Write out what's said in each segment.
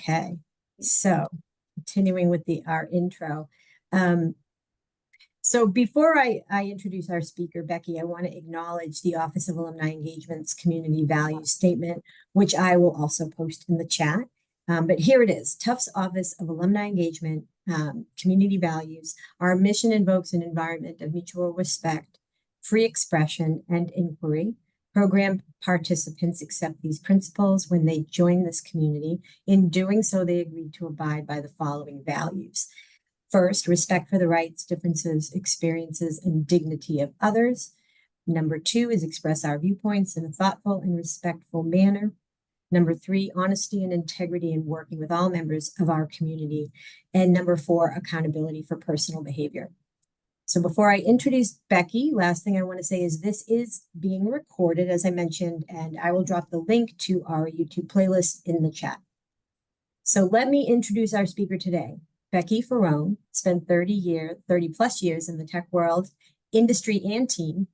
Okay, so continuing with our intro. Um, so before I introduce our speaker, Becky, I want to acknowledge the Office of Alumni Engagement's Community Values Statement, which I will also post in the chat. But here it is, Tufts Office of Alumni Engagement, Community Values. Our mission invokes an environment of mutual respect, free expression, and inquiry. Program participants accept these principles when they join this community. In doing so, they agreed to abide by the following values. First, respect for the rights, differences, experiences, and dignity of others. Number two is express our viewpoints in a thoughtful and respectful manner. Number three, honesty and integrity in working with all members of our community. And number four, accountability for personal behavior. So before I introduce Becky, last thing I want to say is this is being recorded, as I mentioned, and I will drop the link to our YouTube playlist in the chat. So let me introduce our speaker today. Becky Ferrone spent 30 plus years in the tech world, industry, and team,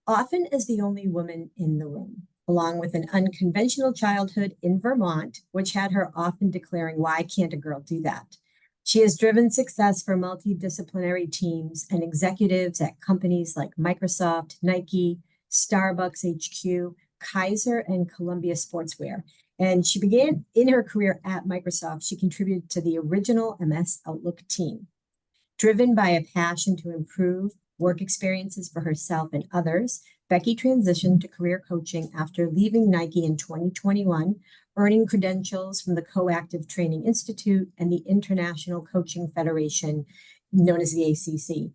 often as the only woman in the room, along with an unconventional childhood in Vermont, which had her often declaring, "Why can't a girl do that?" She has driven success for multidisciplinary teams and executives at companies like Microsoft, Nike, Starbucks HQ, Kaiser, and Columbia Sportswear. And she began in her career at Microsoft. She contributed to the original MS Outlook team. Driven by a passion to improve work experiences for herself and others, Becky transitioned to career coaching after leaving Nike in 2021, earning credentials from the Coactive Training Institute and the International Coaching Federation, known as the ACC.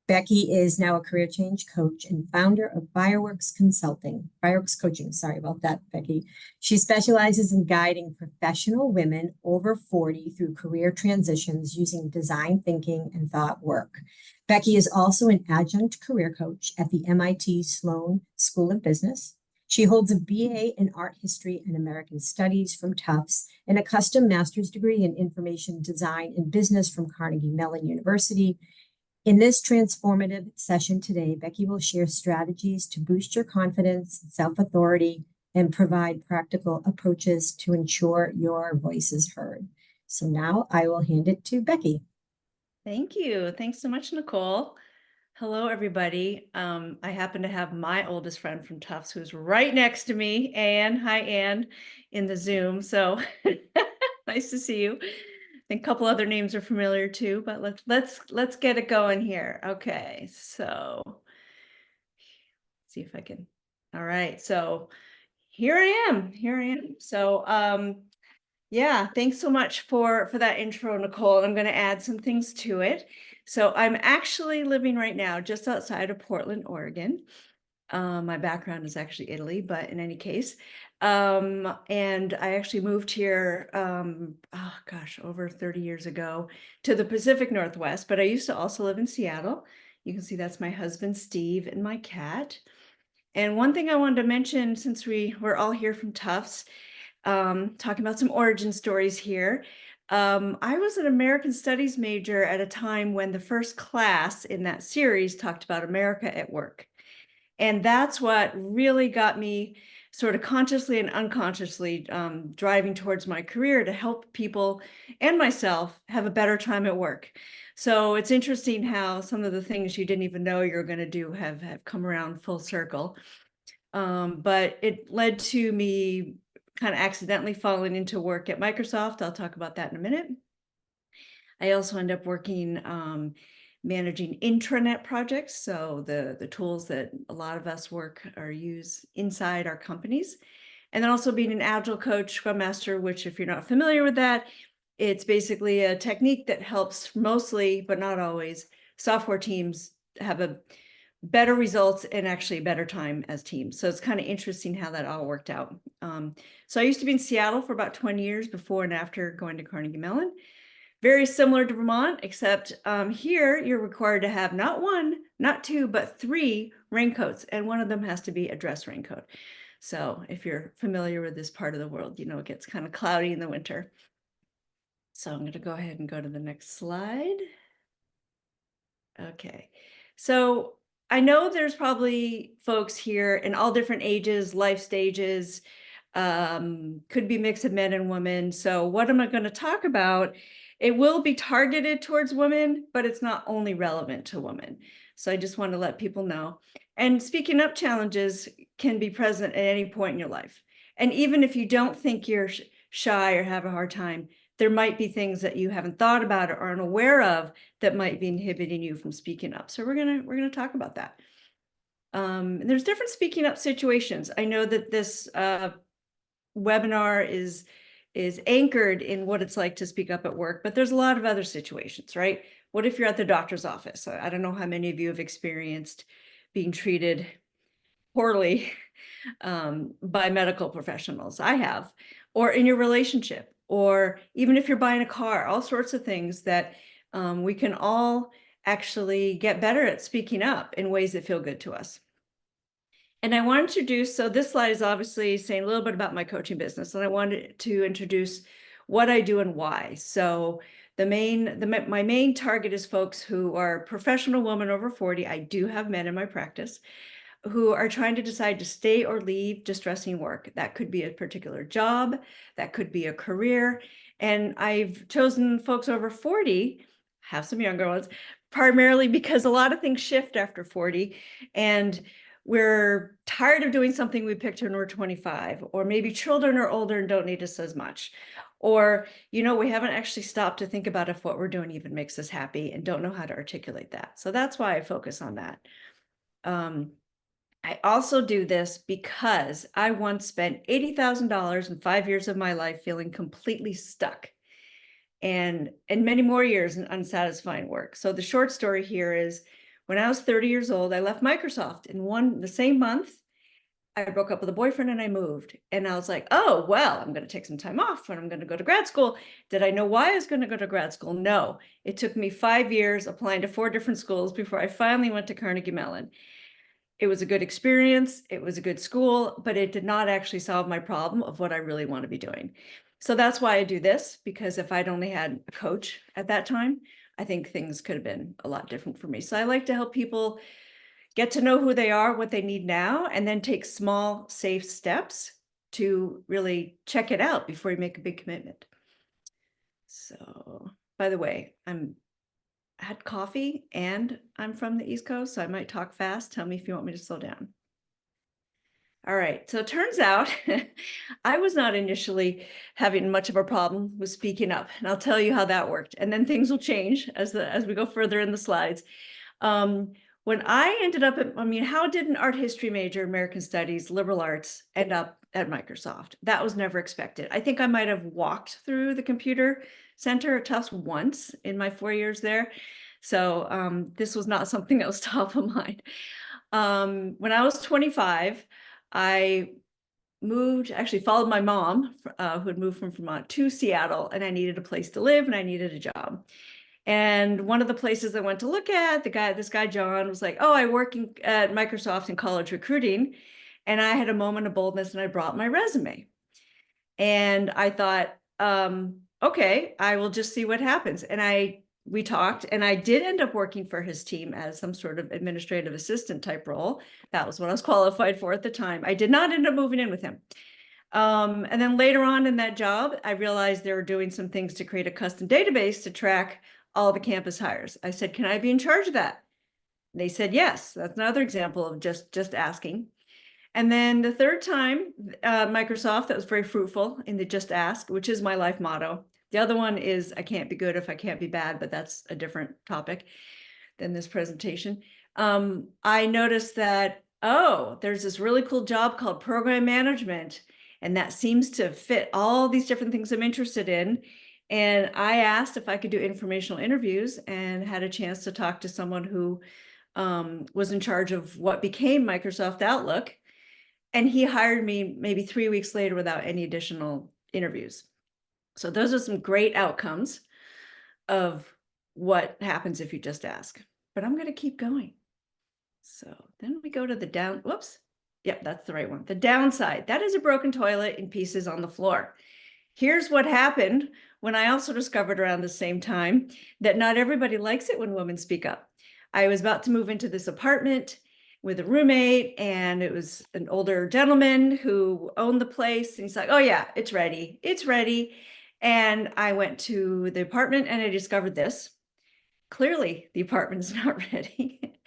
Becky is now a career change coach and founder of Fireworks Coaching. Sorry about that, Becky. She specializes in guiding professional women over 40 through career transitions using design thinking and thought work. Becky is also an adjunct career coach at the MIT Sloan School of Business. She holds a BA in Art History and American Studies from Tufts and a custom master's degree in Information Design and Business from Carnegie Mellon University. In this transformative session today, Becky will share strategies to boost your confidence, self-authority, and provide practical approaches to ensure your voice is heard. So now I will hand it to Becky. Thank you. Thanks so much, Nicole. Hello, everybody. I happen to have my oldest friend from Tufts who's right next to me, Anne. Hi, Anne, in the Zoom. So nice to see you. I think a couple other names are familiar too, but let's get it going here. Okay, so see if I can. All right, so here I am. So yeah, thanks so much for that intro, Nicole. I'm going to add some things to it. So I'm actually living right now just outside of Portland, Oregon. My background is actually Italy, but in any case, and I actually moved here, over 30 years ago to the Pacific Northwest, but I used to also live in Seattle. You can see that's my husband, Steve, and my cat. And one thing I wanted to mention, since we're all here from Tufts, talking about some origin stories here. I was an American Studies major at a time when the first class in that series talked about America at work. And that's what really got me sort of consciously and unconsciously driving towards my career to help people and myself have a better time at work. So it's interesting how some of the things you didn't even know you're going to do have come around full circle. But it led to me kind of accidentally falling into work at Microsoft. I'll talk about that in a minute. I also ended up working managing intranet projects, so the tools that a lot of us work or use inside our companies. And then also being an Agile coach, Scrum Master, which if you're not familiar with that, it's basically a technique that helps mostly, but not always, software teams have a better results and actually better time as teams. So it's kind of interesting how that all worked out. So I used to be in Seattle for about 20 years before and after going to Carnegie Mellon. Very similar to Vermont, except here you're required to have not one, not two, but 3 raincoats, and one of them has to be a dress raincoat. So if you're familiar with this part of the world, you know it gets kind of cloudy in the winter. So I'm going to go ahead and go to the next slide. Okay, so I know there's probably folks here in all different ages, life stages, could be mix of men and women. So what am I going to talk about? It will be targeted towards women, but it's not only relevant to women. So I just want to let people know. And speaking up challenges can be present at any point in your life. And even if you don't think you're shy or have a hard time, there might be things that you haven't thought about or aren't aware of that might be inhibiting you from speaking up. So we're gonna talk about that. There's different speaking up situations. I know that this webinar is anchored in what it's like to speak up at work, but there's a lot of other situations, right? What if you're at the doctor's office? I don't know how many of you have experienced being treated poorly by medical professionals. I have, or in your relationship, or even if you're buying a car, all sorts of things that we can all actually get better at speaking up in ways that feel good to us. And I want to introduce, so this slide is obviously saying a little bit about my coaching business, and I wanted to introduce what I do and why. So my main target is folks who are professional women over 40. I do have men in my practice who are trying to decide to stay or leave distressing work. That could be a particular job, that could be a career. And I've chosen folks over 40, have some younger ones, primarily because a lot of things shift after 40. And we're tired of doing something we picked when we're 25, or maybe children are older and don't need us as much. Or, we haven't actually stopped to think about if what we're doing even makes us happy and don't know how to articulate that. So that's why I focus on that. I also do this because I once spent $80,000 in 5 years of my life feeling completely stuck, and many more years in unsatisfying work. So the short story here is, when I was 30 years old, I left Microsoft in the same month. I broke up with a boyfriend and I moved. And I was like, oh, well, I'm going to take some time off and I'm going to go to grad school. Did I know why I was going to go to grad school? No. It took me 5 years applying to 4 different schools before I finally went to Carnegie Mellon. It was a good experience. It was a good school, but it did not actually solve my problem of what I really want to be doing. So that's why I do this, because if I'd only had a coach at that time, I think things could have been a lot different for me. So I like to help people get to know who they are, what they need now, and then take small, safe steps to really check it out before you make a big commitment. So, by the way, I had coffee and I'm from the East Coast, so I might talk fast. Tell me if you want me to slow down. All right, so it turns out I was not initially having much of a problem with speaking up, and I'll tell you how that worked. And then things will change as we go further in the slides. When I ended up how did an art history major, American Studies, liberal arts, end up at Microsoft? That was never expected. I think I might have walked through the computer center at Tufts once in my 4 years there. So this was not something that was top of mind. When I was 25, I followed my mom, who had moved from Vermont to Seattle, and I needed a place to live and I needed a job. And one of the places I went to look at, this guy, John, was like, oh, I work at Microsoft in college recruiting. And I had a moment of boldness and I brought my resume. And I thought, okay, I will just see what happens. And we talked, and I did end up working for his team as some sort of administrative assistant type role. That was what I was qualified for at the time. I did not end up moving in with him. And then later on in that job, I realized they were doing some things to create a custom database to track all the campus hires. I said, can I be in charge of that? They said, yes. That's another example of just asking. And then the third time, Microsoft, that was very fruitful in the just ask, which is my life motto. The other one is, I can't be good if I can't be bad, but that's a different topic than this presentation. I noticed that, oh, there's this really cool job called program management, and that seems to fit all these different things I'm interested in. And I asked if I could do informational interviews and had a chance to talk to someone who was in charge of what became Microsoft Outlook. And he hired me maybe 3 weeks later without any additional interviews. So those are some great outcomes of what happens if you just ask. But I'm going to keep going. So then we go to the whoops. Yep, that's the right one. The downside, that is a broken toilet in pieces on the floor. Here's what happened when I also discovered around the same time that not everybody likes it when women speak up. I was about to move into this apartment with a roommate, and it was an older gentleman who owned the place. And he's like, "Oh yeah, it's ready. It's ready." And I went to the apartment and I discovered this. Clearly, the apartment is not ready.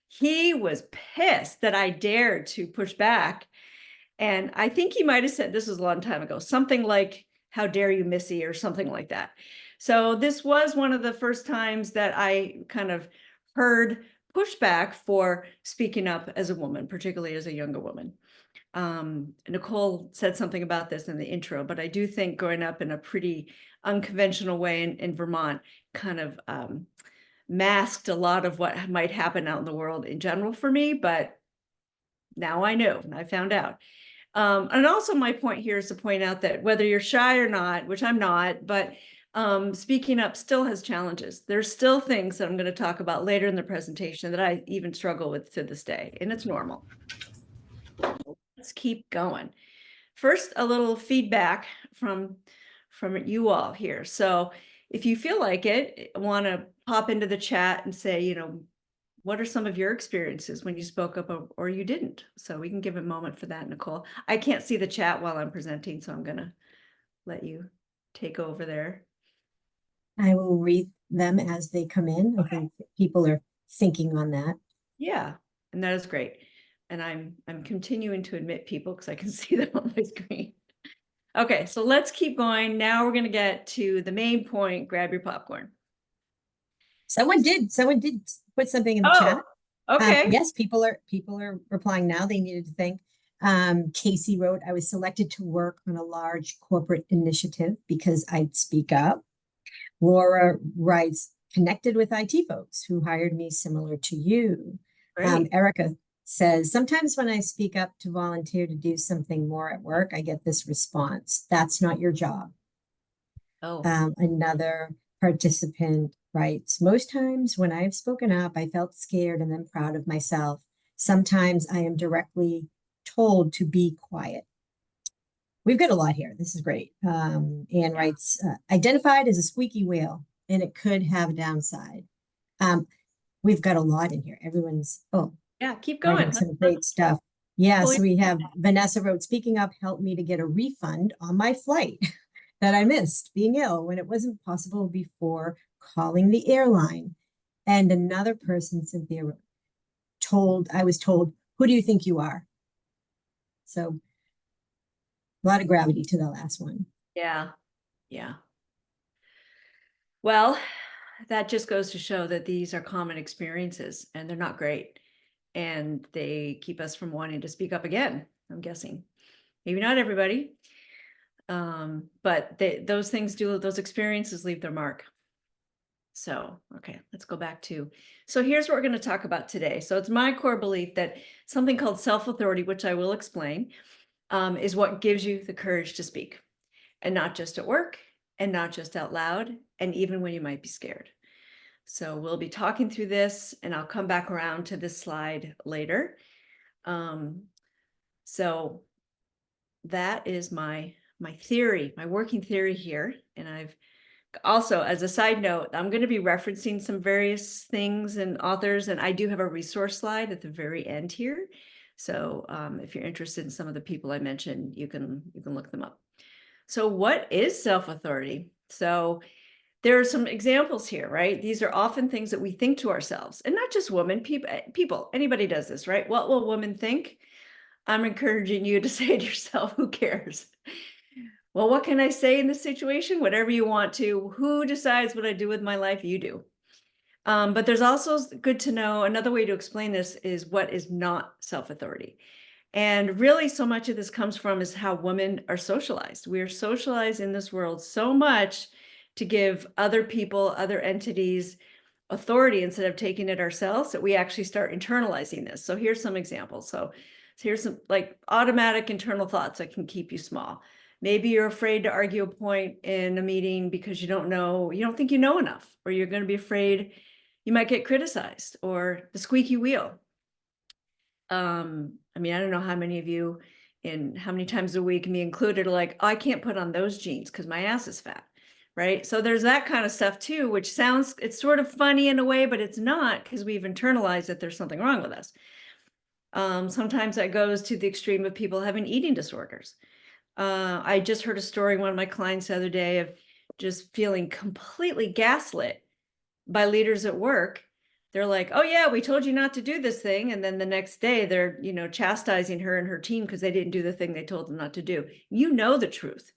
He was pissed that I dared to push back. And I think he might have said, this was a long time ago, something like, "How dare you, Missy," or something like that. So this was one of the first times that I kind of heard pushback for speaking up as a woman, particularly as a younger woman. Nicole said something about this in the intro, but I do think growing up in a pretty unconventional way in Vermont kind of masked a lot of what might happen out in the world in general for me, but now I know, I found out. And also my point here is to point out that whether you're shy or not, which I'm not, but speaking up still has challenges. There's still things that I'm going to talk about later in the presentation that I even struggle with to this day, and it's normal. Let's keep going. First, a little feedback from you all here. So if you feel like it, want to pop into the chat and say, what are some of your experiences when you spoke up or you didn't? So we can give a moment for that, Nicole. I can't see the chat while I'm presenting, so I'm going to let you take over there. I will read them as they come in. I think people are thinking on that. Yeah, and that is great. And I'm continuing to admit people because I can see them on my screen. Okay, so let's keep going. Now we're going to get to the main point. Grab your popcorn. Someone did put something in the chat. Okay. Yes, people are replying now. They needed to think. Casey wrote, "I was selected to work on a large corporate initiative because I'd speak up." Laura writes, "Connected with IT folks who hired me similar to you." Great. Erica says, "Sometimes when I speak up to volunteer to do something more at work, I get this response: 'That's not your job.'" Oh, Another participant writes, "Most times when I've spoken up, I felt scared and then proud of myself. Sometimes I am directly told to be quiet." We've got a lot here. This is great. Anne writes, "Identified as a squeaky wheel, and it could have a downside." We've got a lot in here. Everyone's, yeah, keep writing going. some great stuff. Yeah, Well, so we have Vanessa wrote, "Speaking up helped me to get a refund on my flight that I missed being ill when it wasn't possible before calling the airline." And another person, Cynthia, I was told, "Who do you think you are?" So a lot of gravity to the last one. Yeah. Yeah. Well, that just goes to show that these are common experiences and they're not great. And they keep us from wanting to speak up again, I'm guessing. Maybe not everybody. But those experiences leave their mark. So, okay, let's go back to, so here's what we're going to talk about today. So it's my core belief that something called self-authority, which I will explain, is what gives you the courage to speak, and not just at work and not just out loud, and even when you might be scared. So we'll be talking through this, and I'll come back around to this slide later. So that is my theory, my working theory here. And I've also, as a side note, I'm going to be referencing some various things and authors, and I do have a resource slide at the very end here. So if you're interested in some of the people I mentioned, you can look them up. So what is self-authority? So there are some examples here, right? These are often things that we think to ourselves, and not just women, people, anybody does this, right? What will women think? I'm encouraging you to say to yourself, who cares? Well, what can I say in this situation? Whatever you want to. Who decides what I do with my life? You do. But there's also good to know, another way to explain this is what is not self-authority. And really, so much of this comes from is how women are socialized. We are socialized in this world so much to give other people, other entities authority instead of taking it ourselves, that we actually start internalizing this. So here's some examples. So here's some like automatic internal thoughts that can keep you small. Maybe you're afraid to argue a point in a meeting because you don't think you know enough, or you're going to be afraid you might get criticized, or the squeaky wheel. I mean, I don't know how many of you, in how many times a week, me included, are like, oh, I can't put on those jeans because my ass is fat, right? So there's that kind of stuff too, which sounds, it's sort of funny in a way, but it's not, because we've internalized that there's something wrong with us. Sometimes that goes to the extreme of people having eating disorders. I just heard a story, one of my clients the other day, of just feeling completely gaslit by leaders at work. They're like, oh yeah, we told you not to do this thing. And then the next day they're, chastising her and her team because they didn't do the thing they told them not to do. You know the truth,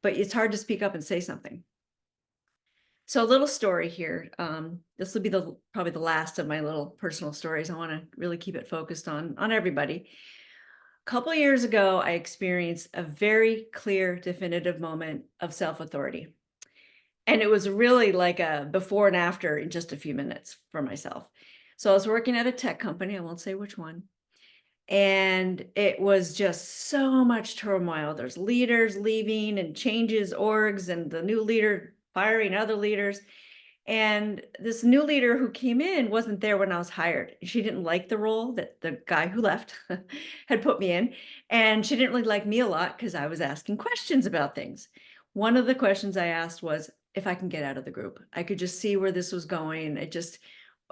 but it's hard to speak up and say something. So a little story here. This will be probably the last of my little personal stories. I want to really keep it focused on everybody. A couple of years ago, I experienced a very clear, definitive moment of self-authority. And it was really like a before and after in just a few minutes for myself. So I was working at a tech company, I won't say which one. And it was just so much turmoil. There's leaders leaving and changes, orgs, and the new leader firing other leaders. And this new leader who came in wasn't there when I was hired. She didn't like the role that the guy who left had put me in. And she didn't really like me a lot because I was asking questions about things. One of the questions I asked was if I can get out of the group. I could just see where this was going.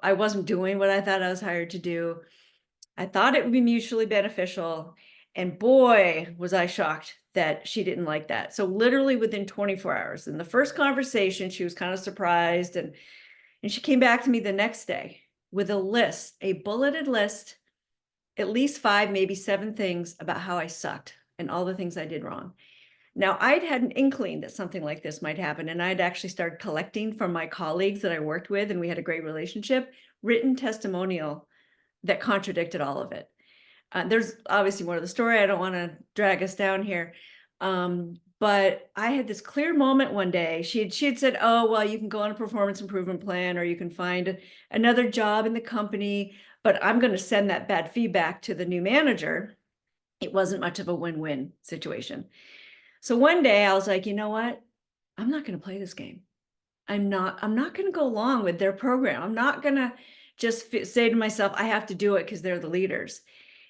I wasn't doing what I thought I was hired to do. I thought it would be mutually beneficial. And boy, was I shocked that she didn't like that. So literally within 24 hours, in the first conversation, she was kind of surprised. And she came back to me the next day with a list, a bulleted list, at least 5, maybe 7 things about how I sucked and all the things I did wrong. Now, I'd had an inkling that something like this might happen, and I'd actually started collecting from my colleagues that I worked with, and we had a great relationship, written testimonial that contradicted all of it. There's obviously more to the story. I don't want to drag us down here. But I had this clear moment one day. She had said, oh, well, you can go on a performance improvement plan or you can find another job in the company, but I'm going to send that bad feedback to the new manager. It wasn't much of a win-win situation. So one day I was like, you know what? I'm not going to play this game. I'm not going to go along with their program. I'm not going to just say to myself, I have to do it because they're the leaders.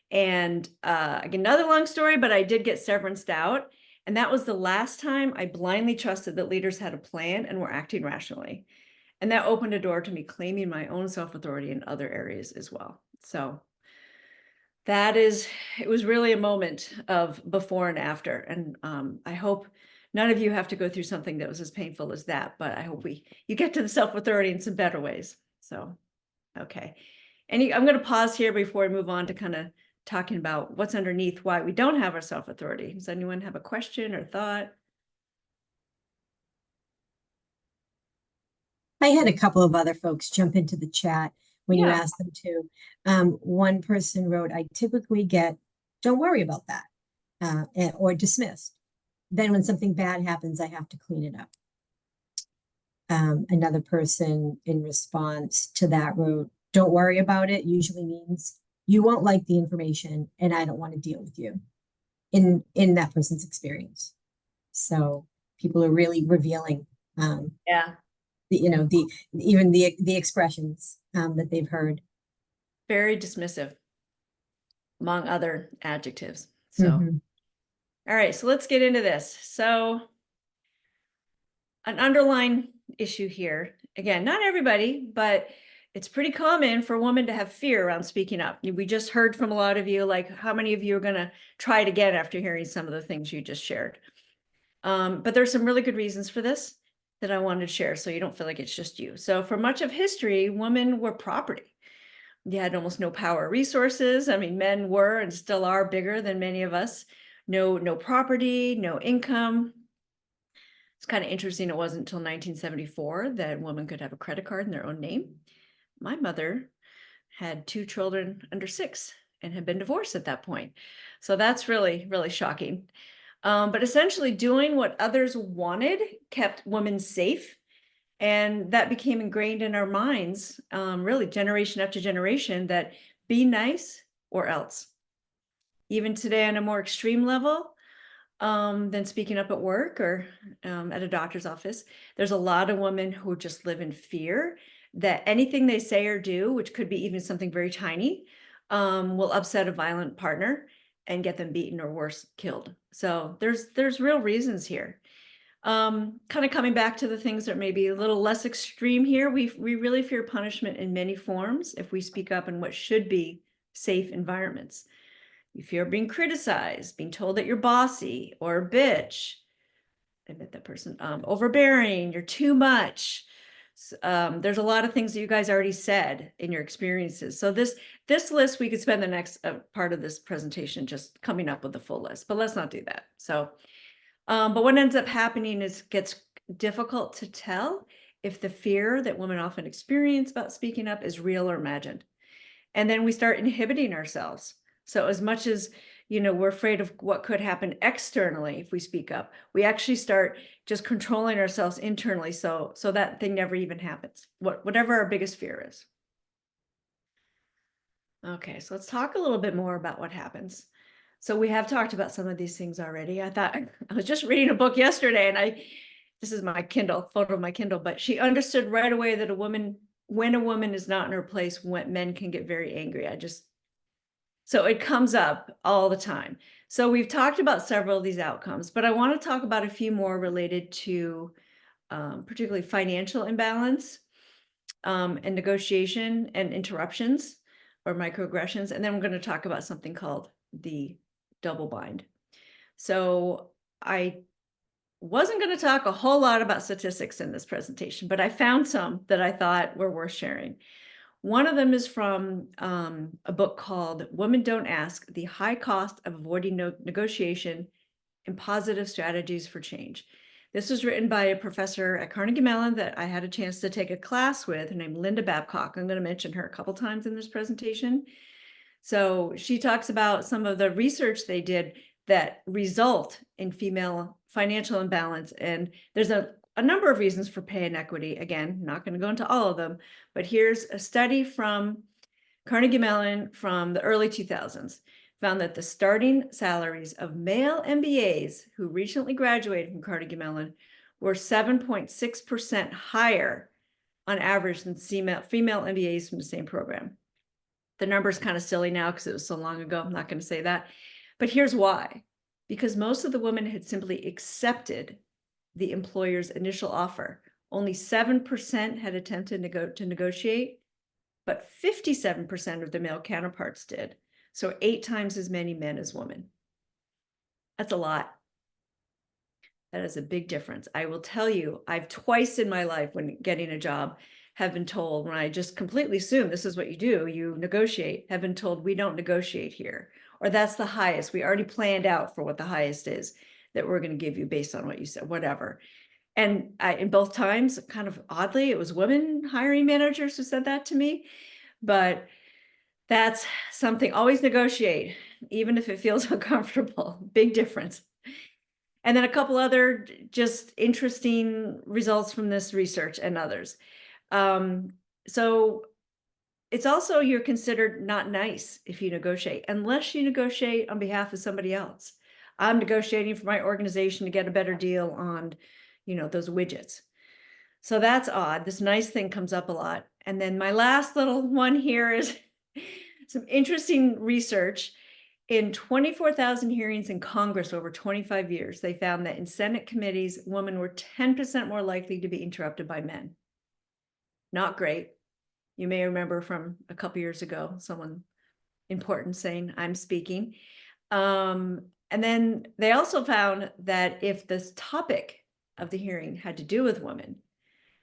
And another long story, but I did get severanced out. And that was the last time I blindly trusted that leaders had a plan and were acting rationally. And that opened a door to me claiming my own self-authority in other areas as well. So it was really a moment of before and after. And I hope none of you have to go through something that was as painful as that, but I hope you get to the self-authority in some better ways. So, okay. I'm going to pause here before we move on to kind of talking about what's underneath why we don't have our self-authority. Does anyone have a question or thought? I had a couple of other folks jump into the chat when you Yeah. asked them to. One person wrote, I typically get, don't worry about that, or dismissed. Then when something bad happens, I have to clean it up. Another person in response to that wrote, don't worry about it usually means you won't like the information and I don't want to deal with you in that person's experience. So people are really revealing Yeah. even the expressions that they've heard. Very dismissive, among other adjectives. So, all right, so let's get into this. So an underlying issue here, again, not everybody, but it's pretty common for a woman to have fear around speaking up. We just heard from a lot of you, like how many of you are going to try it again after hearing some of the things you just shared? But there's some really good reasons for this that I wanted to share so you don't feel like it's just you. So for much of history, women were property. You had almost no power or resources. I mean, men were and still are bigger than many of us. No property, no income. It's kind of interesting. It wasn't until 1974 that women could have a credit card in their own name. My mother had 2 children under 6 and had been divorced at that point. So that's really, really shocking. But essentially doing what others wanted kept women safe. And that became ingrained in our minds, really generation after generation, that be nice or else. Even today on a more extreme level, than speaking up at work or at a doctor's office, there's a lot of women who just live in fear that anything they say or do, which could be even something very tiny, will upset a violent partner and get them beaten or worse, killed. So there's real reasons here. Kind of coming back to the things that may be a little less extreme here, we really fear punishment in many forms if we speak up in what should be safe environments. You fear being criticized, being told that you're bossy or a bitch. I met that person. Overbearing, you're too much. There's a lot of things that you guys already said in your experiences. So this list, we could spend the next part of this presentation just coming up with the full list, but let's not do that. So, but what ends up happening is it gets difficult to tell if the fear that women often experience about speaking up is real or imagined. And then we start inhibiting ourselves. So as much as, we're afraid of what could happen externally if we speak up, we actually start just controlling ourselves internally. So that thing never even happens, whatever our biggest fear is. Okay, so let's talk a little bit more about what happens. So we have talked about some of these things already. I thought I was just reading a book yesterday, and this is my Kindle, photo of my Kindle, but she understood right away that when a woman is not in her place, when men can get very angry. So it comes up all the time. So we've talked about several of these outcomes, but I want to talk about a few more related to particularly financial imbalance and negotiation and interruptions or microaggressions. And then we're going to talk about something called the double bind. So I wasn't going to talk a whole lot about statistics in this presentation, but I found some that I thought were worth sharing. One of them is from a book called Women Don't Ask: The High Cost of Avoiding Negotiation and Positive Strategies for Change. This was written by a professor at Carnegie Mellon that I had a chance to take a class with, named Linda Babcock. I'm going to mention her a couple times in this presentation. So she talks about some of the research they did that result in female financial imbalance. And there's a number of reasons for pay inequity. Again, not going to go into all of them, but here's a study from Carnegie Mellon from the early 2000s. Found that the starting salaries of male MBAs who recently graduated from Carnegie Mellon were 7.6% higher on average than female MBAs from the same program. The number's kind of silly now because it was so long ago. I'm not going to say that. But here's why. Because most of the women had simply accepted the employer's initial offer. Only 7% had attempted to negotiate, but 57% of their male counterparts did. So 8 times as many men as women. That's a lot. That is a big difference. I will tell you, I've twice in my life when getting a job have been told, when I just completely assume this is what you do, you negotiate, have been told we don't negotiate here, or that's the highest. We already planned out for what the highest is that we're going to give you based on what you said, whatever. And in both times, kind of oddly, it was women hiring managers who said that to me, but that's something. Always negotiate, even if it feels uncomfortable. Big difference. And then a couple other just interesting results from this research and others. So it's also, you're considered not nice if you negotiate, unless you negotiate on behalf of somebody else. I'm negotiating for my organization to get a better deal on, those widgets. So that's odd. This nice thing comes up a lot. And then my last little one here is some interesting research. In 24,000 hearings in Congress over 25 years, they found that in Senate committees, women were 10% more likely to be interrupted by men. Not great. You may remember from a couple years ago, someone important saying, "I'm speaking." And then they also found that if this topic of the hearing had to do with women,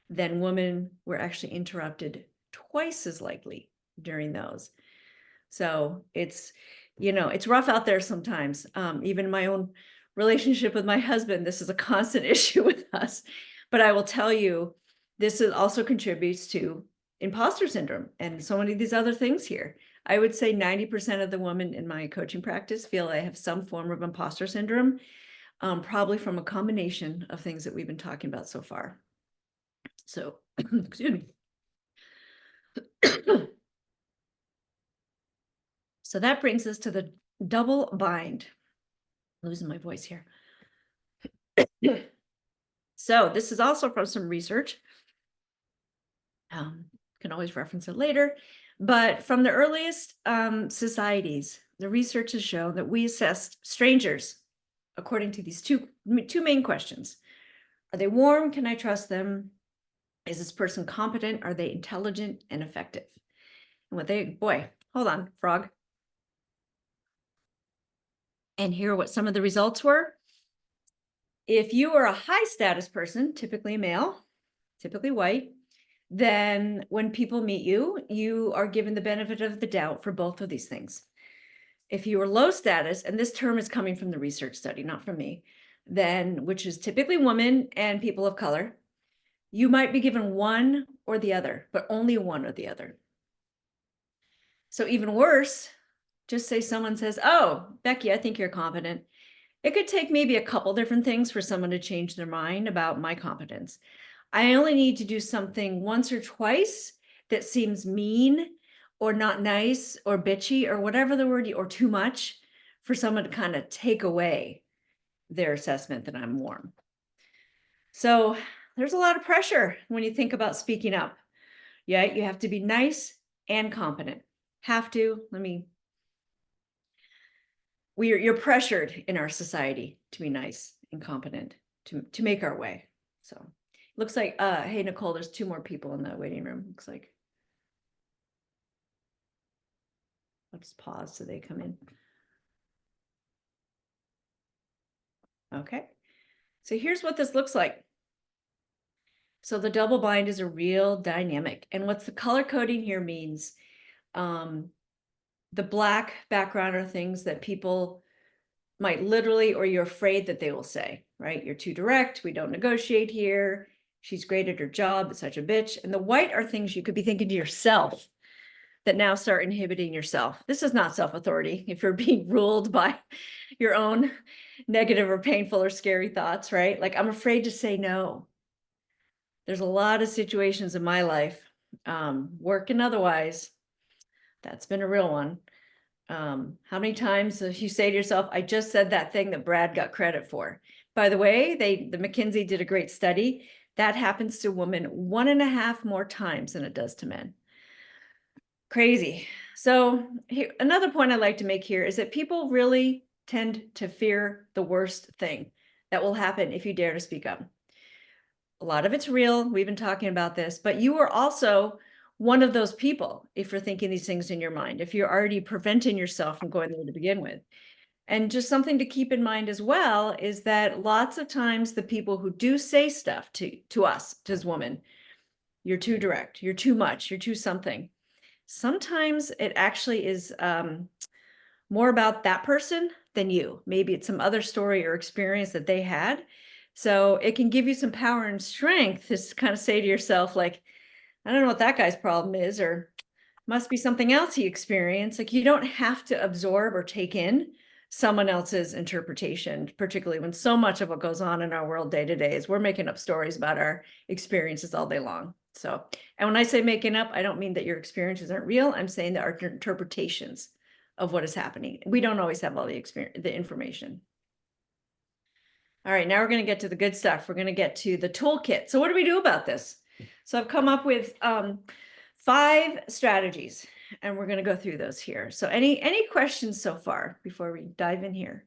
then women were actually interrupted twice as likely during those. So it's rough out there sometimes. Even my own relationship with my husband, this is a constant issue with us. But I will tell you, this also contributes to imposter syndrome and so many of these other things here. I would say 90% of the women in my coaching practice feel they have some form of imposter syndrome, probably from a combination of things that we've been talking about so far. So, excuse me. So that brings us to the double bind. Losing my voice here. So this is also from some research. Can always reference it later, but from the earliest societies, the research has shown that we assessed strangers according to these two main questions. Are they warm? Can I trust them? Is this person competent? Are they intelligent and effective? And hold on, frog. And here are what some of the results were. If you are a high status person, typically male, typically white, then when people meet you, you are given the benefit of the doubt for both of these things. If you are low status, and this term is coming from the research study, not from me, then, which is typically women and people of color, you might be given one or the other, but only one or the other. So even worse, just say someone says, oh, Becky, I think you're competent. It could take maybe a couple different things for someone to change their mind about my competence. I only need to do something once or twice that seems mean or not nice or bitchy or whatever the word, or too much for someone to kind of take away their assessment that I'm warm. So there's a lot of pressure when you think about speaking up. Yeah, you have to be nice and competent. Have to, you're pressured in our society to be nice and competent to make our way. So looks like, hey, Nicole, there's 2 more people in the waiting room. Looks like. I'll just pause so they come in. Okay. So here's what this looks like. So the double blind is a real dynamic. And what's the color coding here means, the black background are things that people might literally, or you're afraid that they will say, right? You're too direct. We don't negotiate here. She's great at her job, but such a bitch. And the white are things you could be thinking to yourself that now start inhibiting yourself. This is not self-authority if you're being ruled by your own negative or painful or scary thoughts, right? Like, I'm afraid to say no. There's a lot of situations in my life, work and otherwise, that's been a real one. How many times you say to yourself, I just said that thing that Brad got credit for. By the way, the McKinsey did a great study. That happens to women 1.5 more times than it does to men. Crazy. So another point I'd like to make here is that people really tend to fear the worst thing that will happen if you dare to speak up. A lot of it's real. We've been talking about this, but you are also one of those people if you're thinking these things in your mind, if you're already preventing yourself from going there to begin with. And just something to keep in mind as well is that lots of times the people who do say stuff to us as women, you're too direct, you're too much, you're too something. Sometimes it actually is more about that person than you. Maybe it's some other story or experience that they had. So it can give you some power and strength to kind of say to yourself, like, I don't know what that guy's problem is, or must be something else he experienced. Like, you don't have to absorb or take in someone else's interpretation, particularly when so much of what goes on in our world day to day is we're making up stories about our experiences all day long. So, and when I say making up, I don't mean that your experiences aren't real. I'm saying that our interpretations of what is happening. We don't always have all the information. All right, now we're going to get to the good stuff. We're going to get to the toolkit. So what do we do about this? So I've come up with 5 strategies, and we're going to go through those here. So any questions so far before we dive in here?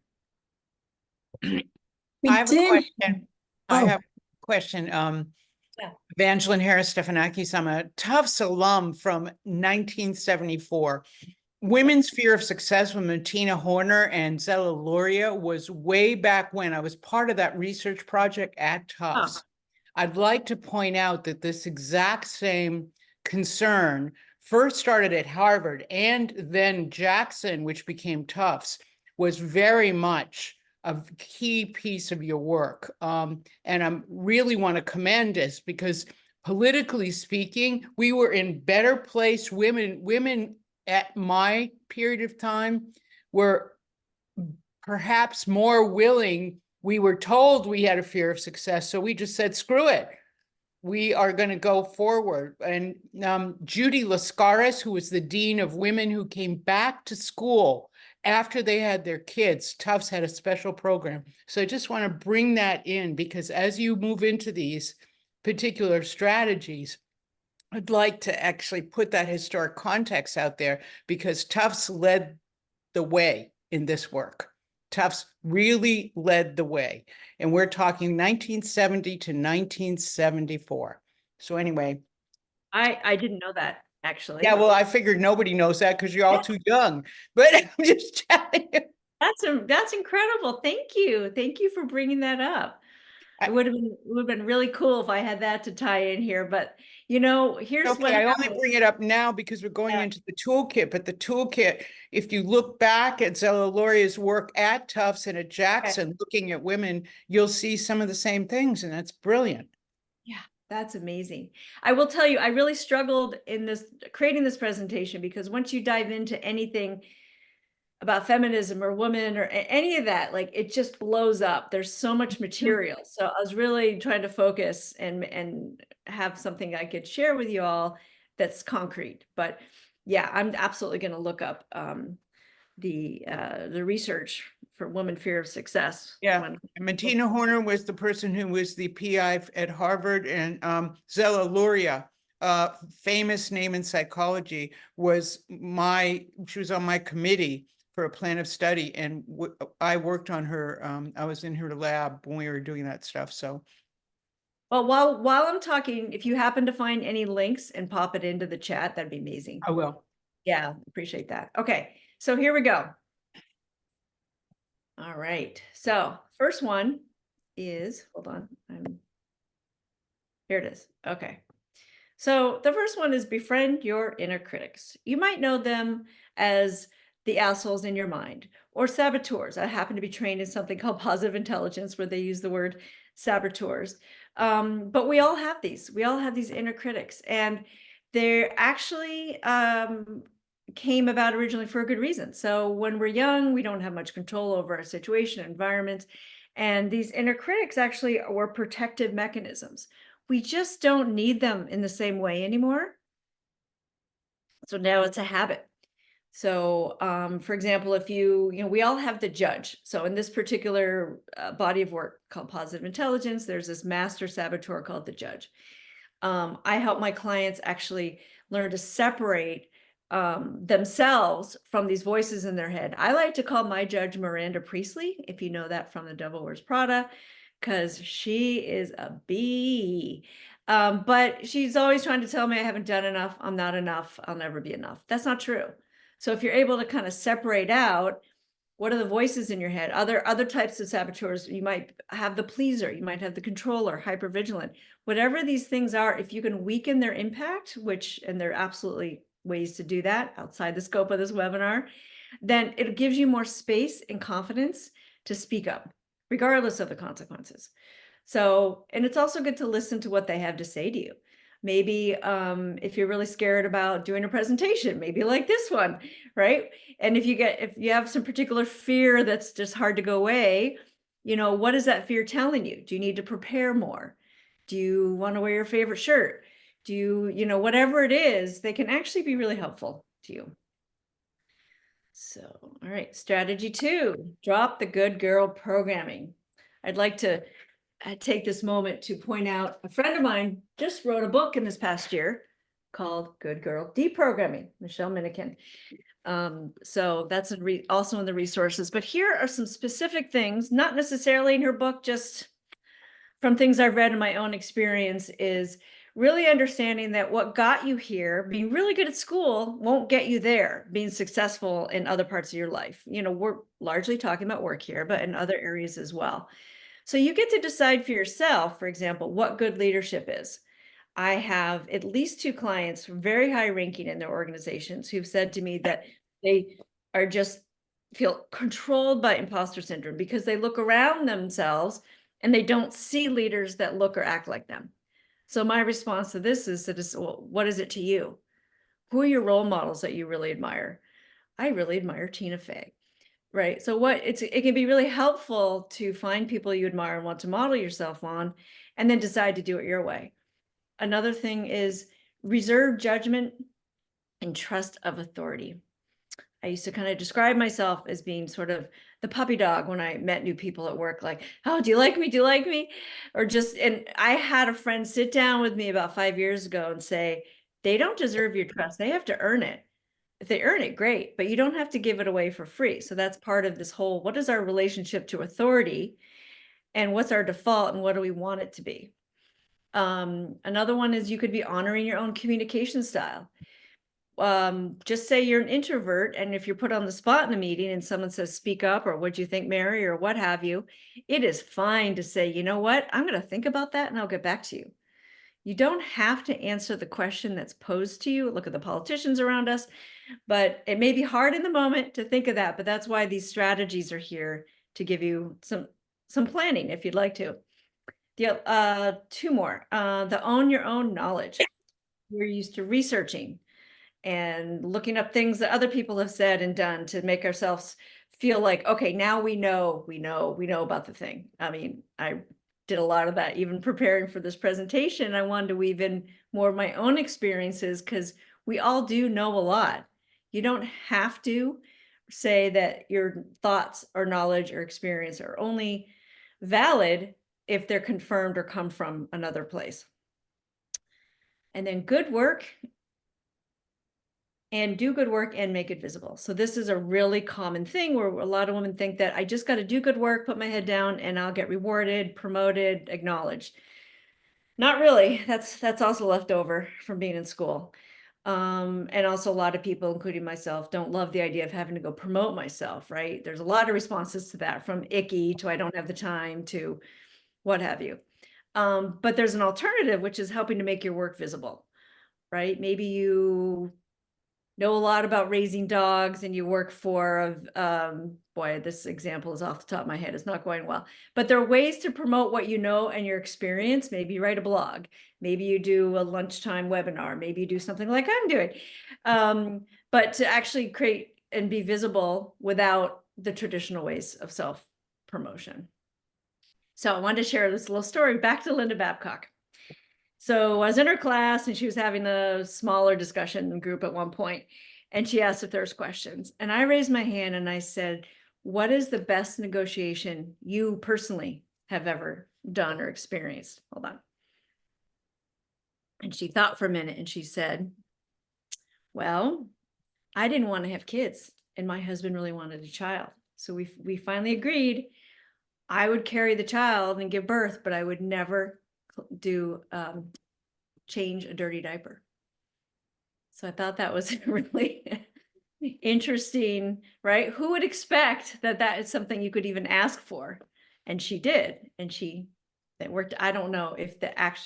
We I have did. a question. I Oh. have a question. Yeah. Evangeline Harris Stefanakis, I'm a Tufts alum from 1974. Women's Fear of Success with Martina Horner and Zella Luria was way back when. I was part of that research project at Tufts. I'd like to point out that this exact same concern first started at Harvard, and then Jackson, which became Tufts, was very much a key piece of your work. And I really want to commend this because politically speaking, we were in better place. Women at my period of time were perhaps more willing. We were told we had a fear of success, so we just said, screw it. We are going to go forward. And Judy Lascaris, who was the dean of women who came back to school after they had their kids, Tufts had a special program. So I just want to bring that in because as you move into these particular strategies, I'd like to actually put that historic context out there because Tufts led the way in this work. Tufts really led the way. And we're talking 1970 to 1974. So anyway. I didn't know that, actually. Yeah, well, I figured nobody knows that because you're all too young. But I'm just telling you. That's incredible. Thank you. Thank you for bringing that up. I- It would have been really cool if I had that to tie in here, but here's Okay, what I only happened. bring it up now because we're going Yeah. into the toolkit, but the toolkit, if you look back at Zella Lauria's work at Tufts and at Jackson, looking at women, you'll see some of the same things, and that's brilliant. Yeah, that's amazing. I will tell you, I really struggled in creating this presentation, because once you dive into anything about feminism or women or any of that, like, it just blows up. There's so much material. So I was really trying to focus and have something I could share with you all that's concrete. But yeah, I'm absolutely going to look up the research for woman fear of success. Yeah, and Martina Horner was the person who was the PI at Harvard, and Zella Luria, famous name in psychology, she was on my committee for a plan of study, and I worked on her. I was in her lab when we were doing that stuff. So, well, while I'm talking, if you happen to find any links and pop it into the chat, that'd be amazing. I will. Yeah, appreciate that. Okay, so here we go. All right, so first one is, hold on, here it is. Okay. So the first one is befriend your inner critics. You might know them as the assholes in your mind, or saboteurs. I happen to be trained in something called positive intelligence, where they use the word saboteurs. But we all have these. We all have these inner critics, and they're actually came about originally for a good reason. So when we're young, we don't have much control over our situation, environment, and these inner critics actually were protective mechanisms. We just don't need them in the same way anymore. So now it's a habit. So, for example, if we all have the judge. So in this particular body of work called positive intelligence, there's this master saboteur called the judge. I help my clients actually learn to separate themselves from these voices in their head. I like to call my judge Miranda Priestley, if you know that from The Devil Wears Prada, because she is a bee. But she's always trying to tell me I haven't done enough, I'm not enough, I'll never be enough. That's not true. So if you're able to kind of separate out what are the voices in your head, other types of saboteurs, you might have the pleaser, you might have the controller, hypervigilant, whatever these things are, if you can weaken their impact, and there are absolutely ways to do that outside the scope of this webinar, then it gives you more space and confidence to speak up, regardless of the consequences. So, and it's also good to listen to what they have to say to you. Maybe if you're really scared about doing a presentation, maybe like this one, right? And if you have some particular fear that's just hard to go away, what is that fear telling you? Do you need to prepare more? Do you want to wear your favorite shirt? Do you, whatever it is, they can actually be really helpful to you. So, all right, strategy 2, drop the good girl programming. I'd like to take this moment to point out a friend of mine just wrote a book in this past year called Good Girl Deprogramming, Michelle Minikin. So that's also in the resources, but here are some specific things, not necessarily in her book, just from things I've read in my own experience, is really understanding that what got you here, being really good at school, won't get you there, being successful in other parts of your life. We're largely talking about work here, but in other areas as well. So you get to decide for yourself, for example, what good leadership is. I have at least 2 clients very high ranking in their organizations who've said to me that they are just feel controlled by imposter syndrome because they look around themselves and they don't see leaders that look or act like them. So my response to this is well, what is it to you? Who are your role models that you really admire? I really admire Tina Fey. Right. So it can be really helpful to find people you admire and want to model yourself on, and then decide to do it your way. Another thing is reserve judgment and trust of authority. I used to kind of describe myself as being sort of the puppy dog when I met new people at work, like, oh, do you like me? Do you like me? And I had a friend sit down with me about 5 years ago and say, they don't deserve your trust. They have to earn it. If they earn it, great, but you don't have to give it away for free. So that's part of this whole, what is our relationship to authority, and what's our default, and what do we want it to be? Another one is you could be honoring your own communication style. just say you're an introvert, and if you're put on the spot in the meeting and someone says, speak up, or what'd you think, Mary, or what have you, it is fine to say, you know what, I'm going to think about that and I'll get back to you. You don't have to answer the question that's posed to you. Look at the politicians around us, but it may be hard in the moment to think of that, but that's why these strategies are here to give you some planning if you'd like to. The two more, the own your own knowledge. We're used to researching and looking up things that other people have said and done to make ourselves feel like, okay, now we know about the thing. I mean, I did a lot of that, even preparing for this presentation. I wanted to weave in more of my own experiences because we all do know a lot. You don't have to say that your thoughts or knowledge or experience are only valid if they're confirmed or come from another place. And then good work, and do good work and make it visible. So this is a really common thing where a lot of women think that I just got to do good work, put my head down, and I'll get rewarded, promoted, acknowledged. Not really. That's also left over from being in school. And also a lot of people, including myself, don't love the idea of having to go promote myself, right? There's a lot of responses to that, from icky to I don't have the time to what have you. But there's an alternative, which is helping to make your work visible, right? Maybe you know a lot about raising dogs and you work for, boy, this example is off the top of my head, it's not going well, but there are ways to promote what you know and your experience. Maybe you write a blog, maybe you do a lunchtime webinar, maybe you do something like I'm doing, but to actually create and be visible without the traditional ways of self-promotion. So I wanted to share this little story back to Linda Babcock. So I was in her class and she was having a smaller discussion group at one point, and she asked if there's questions. And I raised my hand and I said, what is the best negotiation you personally have ever done or experienced? Hold on. And she thought for a minute and she said, well, I didn't want to have kids and my husband really wanted a child. So we finally agreed I would carry the child and give birth, but I would never do change a dirty diaper. So I thought that was really interesting, right? Who would expect that that is something you could even ask for? And she did, and that worked. I don't know if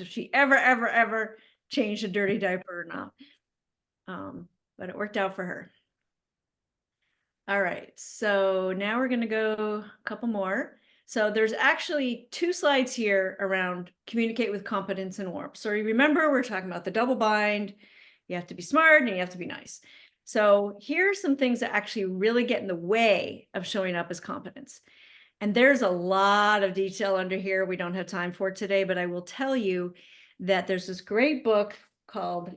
she ever changed a dirty diaper or not, but it worked out for her. All right, so now we're going to go a couple more. So there's actually 2 slides here around communicate with competence and warmth. So remember, we're talking about the double bind. You have to be smart and you have to be nice. So here are some things that actually really get in the way of showing up as competence. And there's a lot of detail under here. We don't have time for it today, but I will tell you that there's this great book called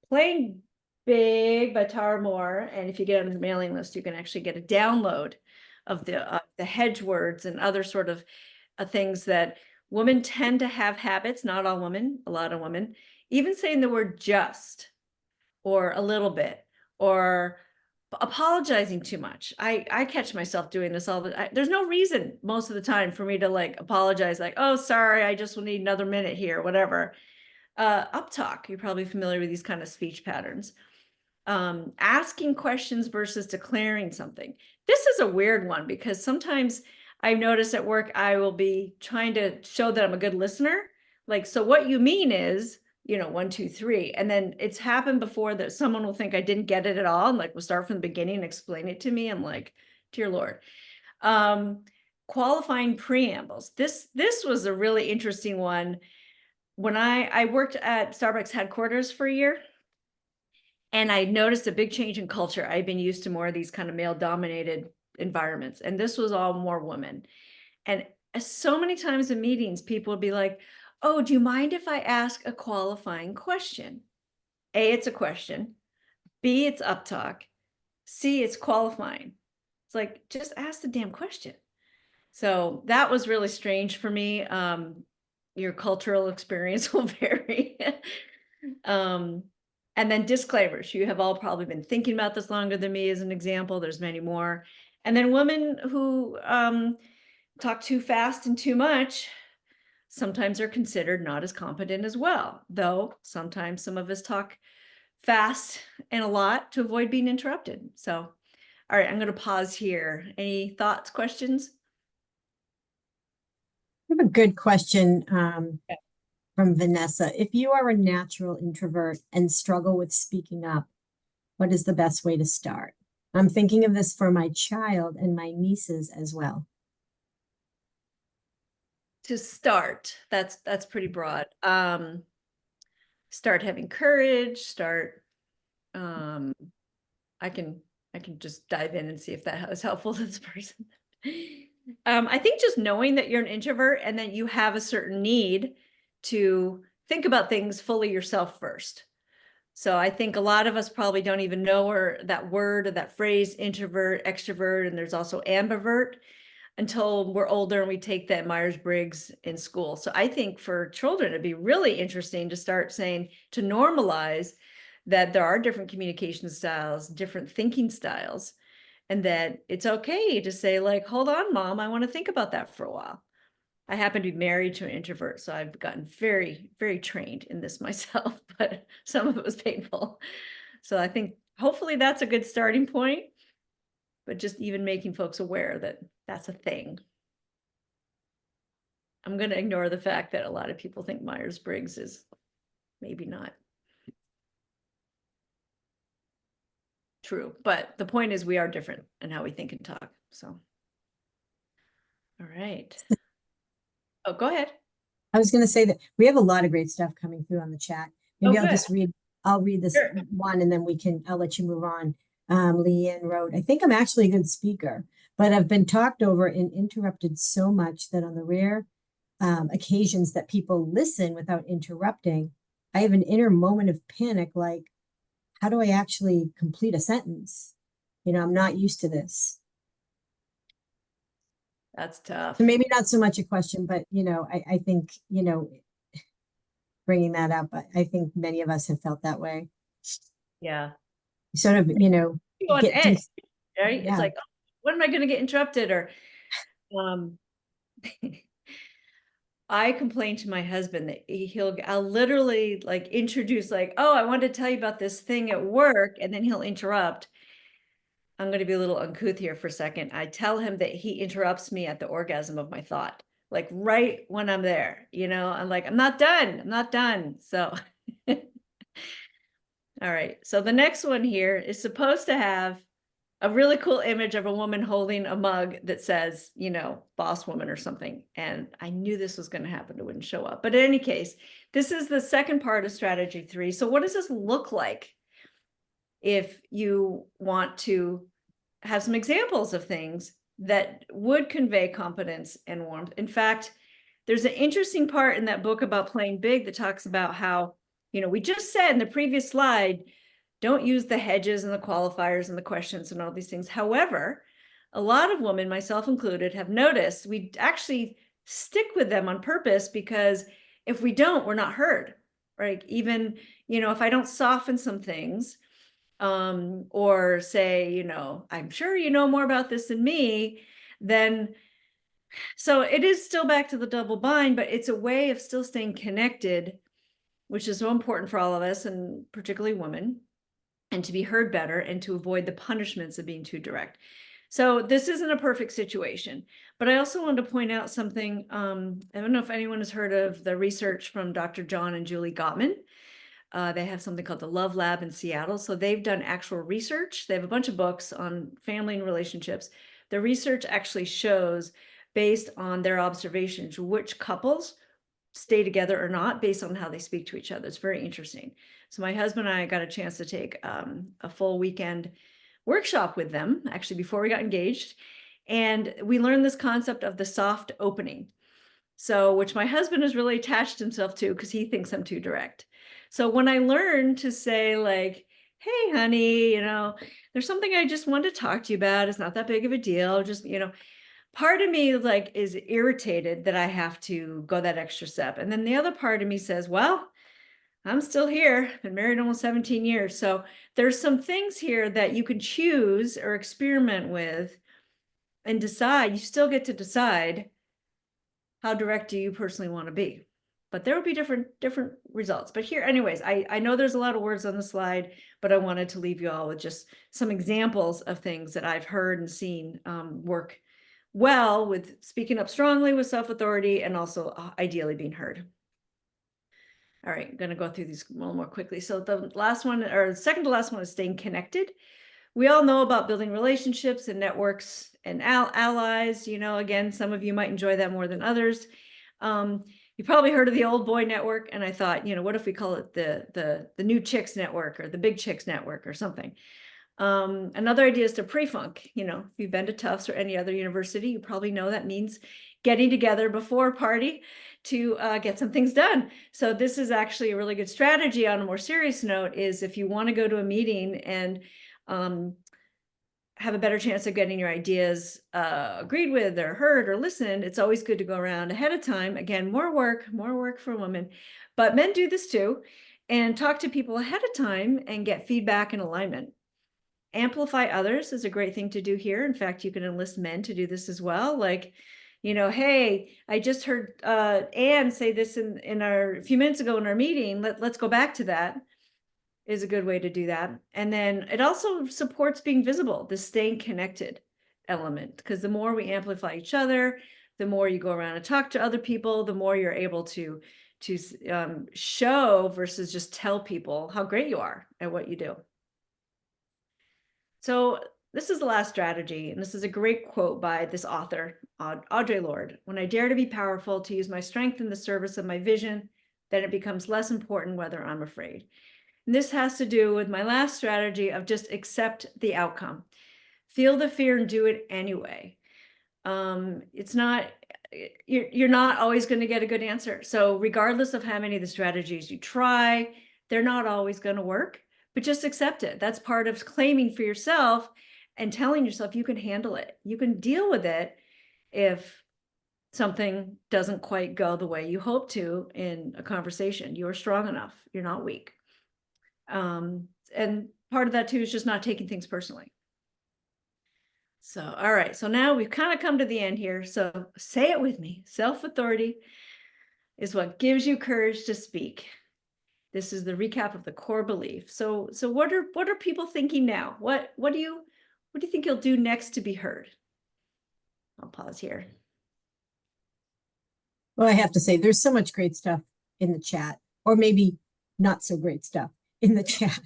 Playing Big by Tara Moore. And if you get on the mailing list, you can actually get a download of the hedge words and other sort of things that women tend to have habits, not all women, a lot of women, even saying the word just or a little bit or apologizing too much. I catch myself doing this all the time. There's no reason most of the time for me to like apologize, like, oh, sorry, I just will need another minute here, whatever. Uptalk, you're probably familiar with these kind of speech patterns. Asking questions versus declaring something. This is a weird one because sometimes I've noticed at work, I will be trying to show that I'm a good listener. Like, so what you mean is, 1, 2, 3. And then it's happened before that someone will think I didn't get it at all. And like, we'll start from the beginning and explain it to me. I'm like, dear Lord. Qualifying preambles. This was a really interesting one. When I worked at Starbucks headquarters for a year, and I noticed a big change in culture. I've been used to more of these kind of male-dominated environments, and this was all more women. And so many times in meetings, people would be like, oh, do you mind if I ask a qualifying question? A, it's a question. B, it's uptalk. C, it's qualifying. It's like, just ask the damn question. So that was really strange for me. Your cultural experience will vary. And then disclaimers. You have all probably been thinking about this longer than me as an example. There's many more. And then women who talk too fast and too much sometimes are considered not as competent as well. Though sometimes some of us talk fast and a lot to avoid being interrupted. So, all right, I'm going to pause here. Any thoughts, questions? I have a good question from Vanessa. If you are a natural introvert and struggle with speaking up, what is the best way to start? I'm thinking of this for my child and my nieces as well. To start, that's pretty broad. Start having courage, start I can just dive in and see if that was helpful to this person. I think just knowing that you're an introvert and that you have a certain need to think about things fully yourself first. So I think a lot of us probably don't even know or that word or that phrase, introvert, extrovert, and there's also ambivert, until we're older and we take that Myers-Briggs in school. So I think for children, it'd be really interesting to start saying, to normalize that there are different communication styles, different thinking styles, and that it's okay to say like, hold on, mom, I want to think about that for a while. I happen to be married to an introvert, so I've gotten very, very trained in this myself, but some of it was painful. So I think hopefully that's a good starting point, but just even making folks aware that that's a thing. I'm going to ignore the fact that a lot of people think Myers-Briggs is maybe not true, but the point is we are different in how we think and talk. So, all right. Oh, go ahead. I was going to say that we have a lot of great stuff coming through on the chat. Maybe Oh, I'll just read, I'll read this Sure. one and then I'll let you move on. Leanne wrote, I think I'm actually a good speaker, but I've been talked over and interrupted so much that on the rare occasions that people listen without interrupting, I have an inner moment of panic, like, how do I actually complete a sentence? I'm not used to this. That's tough. So maybe not so much a question, but, I think, bringing that up, I think many of us have felt that way. Yeah. Sort of, You go on get edge, right? yeah. It's like, oh, when am I going to get interrupted? Or, I complain to my husband that I'll literally like introduce like, oh, I wanted to tell you about this thing at work. And then he'll interrupt. I'm going to be a little uncouth here for a second. I tell him that he interrupts me at the orgasm of my thought, like right when I'm there, I'm like, I'm not done. I'm not done. So, all right. So the next one here is supposed to have a really cool image of a woman holding a mug that says, boss woman or something. And I knew this was going to happen. It wouldn't show up. But in any case, this is the second part of strategy 3. So what does this look like if you want to have some examples of things that would convey confidence and warmth? In fact, there's an interesting part in that book about playing big that talks about how, we just said in the previous slide, don't use the hedges and the qualifiers and the questions and all these things. However, a lot of women, myself included, have noticed we actually stick with them on purpose, because if we don't, we're not heard, right? Even, if I don't soften some things, or say, I'm sure you know more about this than me, then, so it is still back to the double bind, but it's a way of still staying connected, which is so important for all of us, and particularly women, and to be heard better and to avoid the punishments of being too direct. So this isn't a perfect situation, but I also wanted to point out something. I don't know if anyone has heard of the research from Dr. John and Julie Gottman. They have something called the Love Lab in Seattle. So they've done actual research. They have a bunch of books on family and relationships. The research actually shows, based on their observations, which couples stay together or not based on how they speak to each other. It's very interesting. So my husband and I got a chance to take a full weekend workshop with them, actually, before we got engaged. And we learned this concept of the soft opening. So, which my husband has really attached himself to because he thinks I'm too direct. So when I learned to say like, hey, honey, there's something I just wanted to talk to you about. It's not that big of a deal. Just, part of me like is irritated that I have to go that extra step. And then the other part of me says, well, I'm still here, been married almost 17 years. So there's some things here that you can choose or experiment with and decide. You still get to decide, how direct do you personally want to be? but there will be different results. But here, anyways, I know there's a lot of words on the slide, but I wanted to leave you all with just some examples of things that I've heard and seen work well with speaking up strongly with self-authority and also ideally being heard. All right, I'm going to go through these a little more quickly. So the last one, or the second to last one, is staying connected. We all know about building relationships and networks and allies. You know, again, some of you might enjoy that more than others. You probably heard of the old boy network, and I thought, you know, what if we call it the new chicks network or the big chicks network or something? Another idea is to pre-funk. You know, if you've been to Tufts or any other university, you probably know that means getting together before a party to get some things done. So this is actually a really good strategy. On a more serious note, is if you want to go to a meeting and have a better chance of getting your ideas agreed with or heard or listened, it's always good to go around ahead of time. Again, more work for women, but men do this too, and talk to people ahead of time and get feedback and alignment. Amplify others is a great thing to do here. In fact, you can enlist men to do this as well. Like, you know, hey, I just heard Anne say this in our a few minutes ago in our meeting. Let's go back to that. Is a good way to do that. And then it also supports being visible, the staying connected element, because the more we amplify each other, the more you go around and talk to other people, the more you're able to show versus just tell people how great you are at what you do. So this is the last strategy, and this is a great quote by this author, Audre Lorde. When I dare to be powerful, to use my strength in the service of my vision, then it becomes less important whether I'm afraid. And this has to do with my last strategy of just accept the outcome. Feel the fear and do it anyway. It's not, you're not always going to get a good answer. So regardless of how many of the strategies you try, they're not always going to work, but just accept it. That's part of claiming for yourself and telling yourself you can handle it. You can deal with it if something doesn't quite go the way you hope to in a conversation. You're strong enough. You're not weak. And part of that too is just not taking things personally. So, all right. So now we've kind of come to the end here. So say it with me. Self-authority is what gives you courage to speak. This is the recap of the core belief. So what are people thinking now? What do you think you'll do next to be heard? I'll pause here. Well, I have to say, there's so much great stuff in the chat, or maybe not so great stuff in the chat.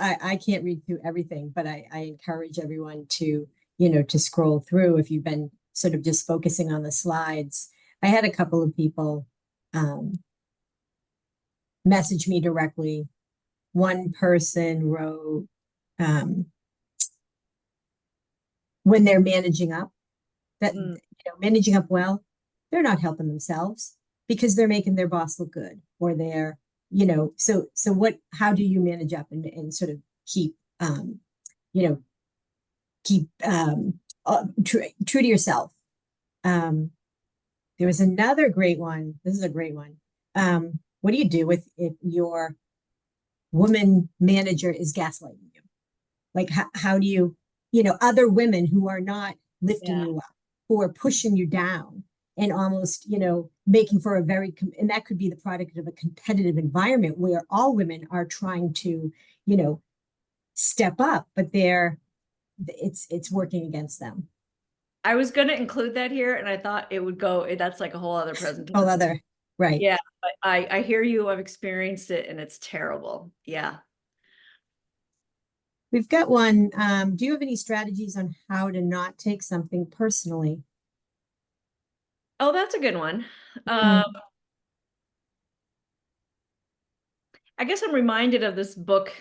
I can't read through everything, but I encourage everyone to, you know, to scroll through if you've been sort of just focusing on the slides. I had a couple of people message me directly. One person wrote, when they're managing up, that you know, managing up well, they're not helping themselves because they're making their boss look good, or they're, you know, so how do you manage up and sort of keep, you know, keep true to yourself? There was another great one. This is a great one. What do you do if your woman manager is gaslighting you? Like, how do you, you know, other women who are not lifting you up, who are pushing you down and almost, you know, making for a very, and that could be the product of a competitive environment where all women are trying to, you know, step up, but it's working against them. I was going to include that here, and I thought it would go, that's like a whole other presentation. Whole other, right. Yeah, but I hear you, I've experienced it, and it's terrible. Yeah. We've got one. Do you have any strategies on how to not take something personally? Oh, that's a good one. Mm-hmm. I guess I'm reminded of this book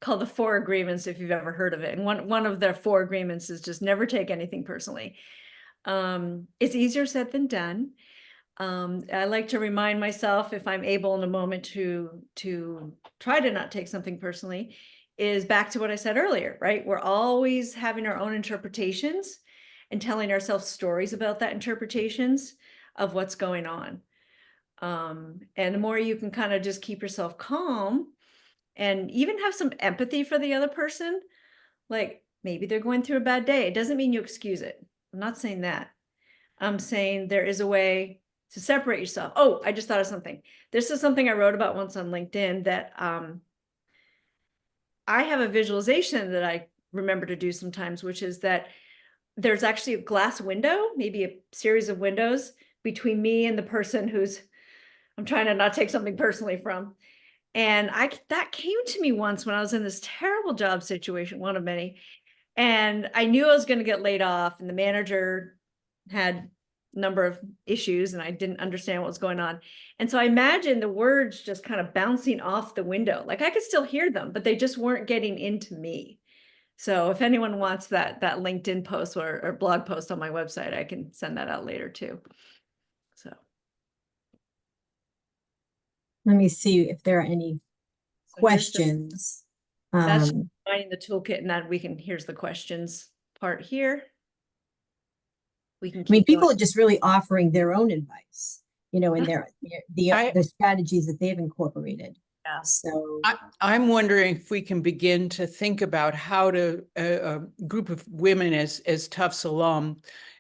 called The 4 Agreements, if you've ever heard of it. And one of their 4 agreements is just never take anything personally. It's easier said than done. I like to remind myself, if I'm able in a moment to try to not take something personally, is back to what I said earlier, right? We're always having our own interpretations and telling ourselves stories about that interpretations of what's going on. And the more you can kind of just keep yourself calm and even have some empathy for the other person, like maybe they're going through a bad day. It doesn't mean you excuse it. I'm not saying that. I'm saying there is a way to separate yourself. Oh, I just thought of something. This is something I wrote about once on LinkedIn, that I have a visualization that I remember to do sometimes, which is that there's actually a glass window, maybe a series of windows between me and the person who's, I'm trying to not take something personally from. And that came to me once when I was in this terrible job situation, one of many. And I knew I was going to get laid off, and the manager had a number of issues, and I didn't understand what was going on. And so I imagined the words just kind of bouncing off the window. Like I could still hear them, but they just weren't getting into me. So if anyone wants that LinkedIn post or blog post on my website, I can send that out later too. So Let me see if there are any questions. That's finding the toolkit, and then here's the questions part here. We can I mean, keep people going. are just really offering their own advice, you know, in the strategies that they've incorporated. Yeah. So I'm wondering if we can begin to think about how to a group of women as Tufts alum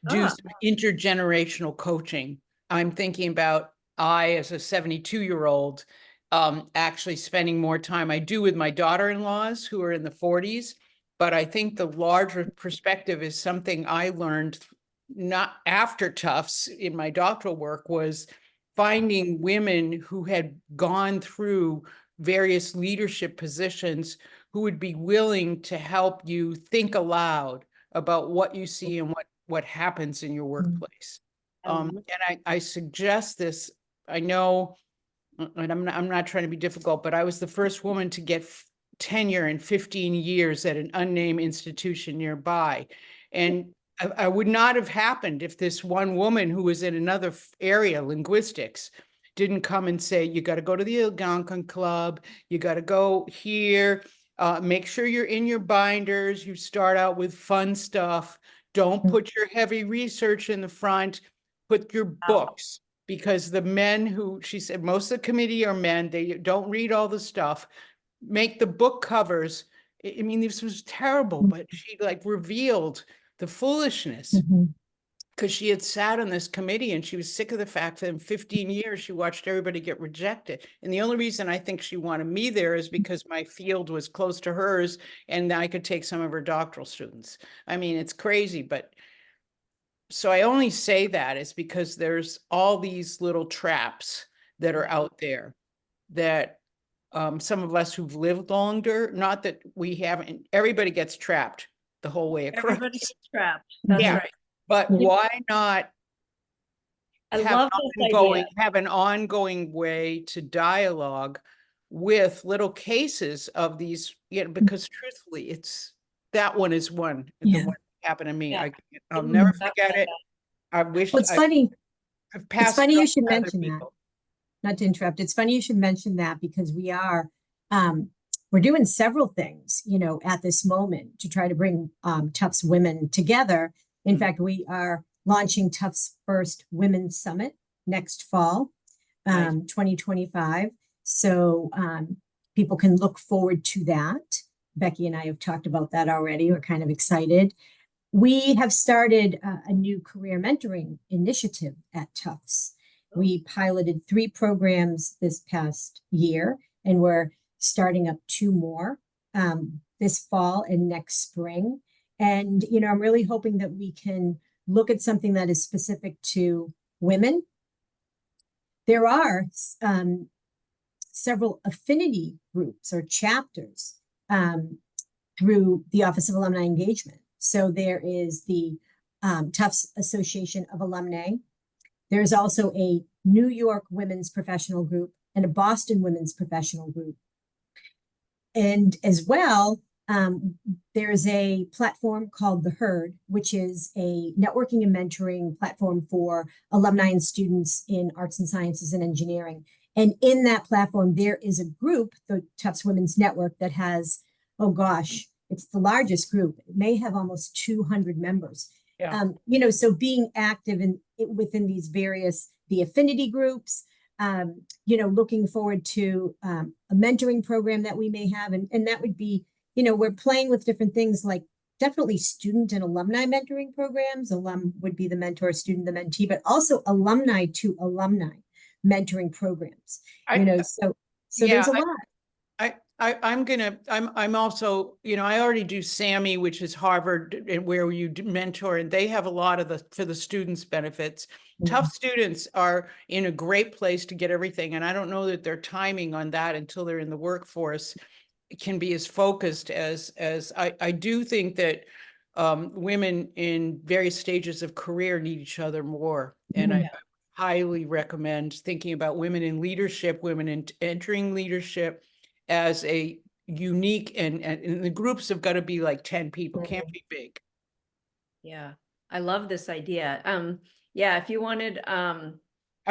do some intergenerational coaching. I'm thinking about as a 72-year-old actually spending more time. I do with my daughter-in-laws who are in the 40s, but I think the larger perspective is something I learned not after Tufts in my doctoral work, was finding women who had gone through various leadership positions who would be willing to help you think aloud about what you see and what happens in your workplace. And I suggest this. I know, and I'm not trying to be difficult, but I was the first woman to get tenure in 15 years at an unnamed institution nearby. And I would not have happened if this one woman who was in another area, linguistics, didn't come and say, you got to go to the Algonquin Club, you got to go here, make sure you're in your binders, you start out with fun stuff, don't put your heavy research in the front, put your books, because the men who, she said, most of the committee are men, they don't read all the stuff, make the book covers. I mean, this was terrible, but she like revealed the foolishness because she had sat on this committee and she was sick of the fact that in 15 years she watched everybody get rejected. And the only reason I think she wanted me there is because my field was close to hers and I could take some of her doctoral students. I mean, it's crazy, but so I only say that is because there's all these little traps that are out there that some of us who've lived longer, not that we haven't, everybody gets trapped the whole way across. Everybody gets trapped. That's right. But why not have an ongoing way to dialogue with little cases of these, because truthfully, that one is one. The one that happened to me. I'll never forget it. I wish it's funny. It's funny you should mention that. Not to interrupt. It's funny you should mention that because we're doing several things, you know, at this moment to try to bring Tufts women together. In fact, we are launching Tufts' first Women's Summit next fall, 2025. So people can look forward to that. Becky and I have talked about that already. We're kind of excited. We have started a new career mentoring initiative at Tufts. We piloted 3 programs this past year, and we're starting up 2 more this fall and next spring. And, you know, I'm really hoping that we can look at something that is specific to women. There are several affinity groups or chapters through the Office of Alumni Engagement. So there is the Tufts Association of Alumni. There's also a New York Women's Professional Group and a Boston Women's Professional Group. And as well, there's a platform called The Herd, which is a networking and mentoring platform for alumni and students in arts and sciences and engineering. And in that platform, there is a group, the Tufts Women's Network, that has, oh gosh, it's the largest group. It may have almost 200 members. You know, so being active within these various, the affinity groups, you know, looking forward to a mentoring program that we may have. And that would be, you know, we're playing with different things like definitely student and alumni mentoring programs. Alum would be the mentor, student, the mentee, but also alumni to alumni mentoring programs. I- You know, so yeah, there's a lot. I'm also, I already do SAMI, which is Harvard, and where you mentor, and they have a lot of for the students' benefits. Tough students are in a great place to get everything, and I don't know that their timing on that until they're in the workforce can be as focused as I do think that women in various stages of career need each other more, and I highly recommend thinking about women in leadership, women in entering leadership as a unique, and the groups have got to be like 10 people, can't be big. Yeah, I love this idea. Yeah, if you wanted, I'm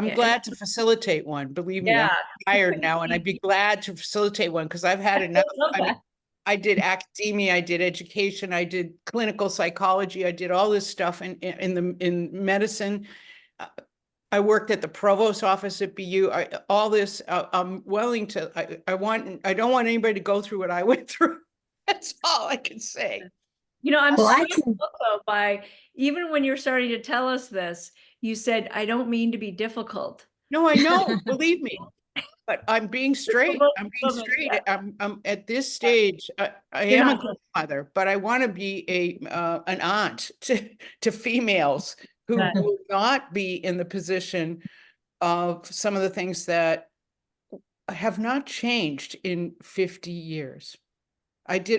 yeah, glad to facilitate one. Believe me, I'm yeah, tired now, and I'd be glad to facilitate one because I've had enough. love I mean, that. I did academia, I did education, I did clinical psychology, I did all this stuff in medicine. I worked at the provost office at BU. All this, I'm willing to. I don't want anybody to go through what I went through. That's all I can say. You know, I'm Well, I struck can, also by, even when you're starting to tell us this, you said, I don't mean to be difficult. No, I know. Believe me. But I'm being straight. most I'm being women, straight. yeah. I'm at this stage. I You're am a not just- grandmother, but I want to be an aunt to females who Right. will not be in the position of some of the things that have not changed in 50 years.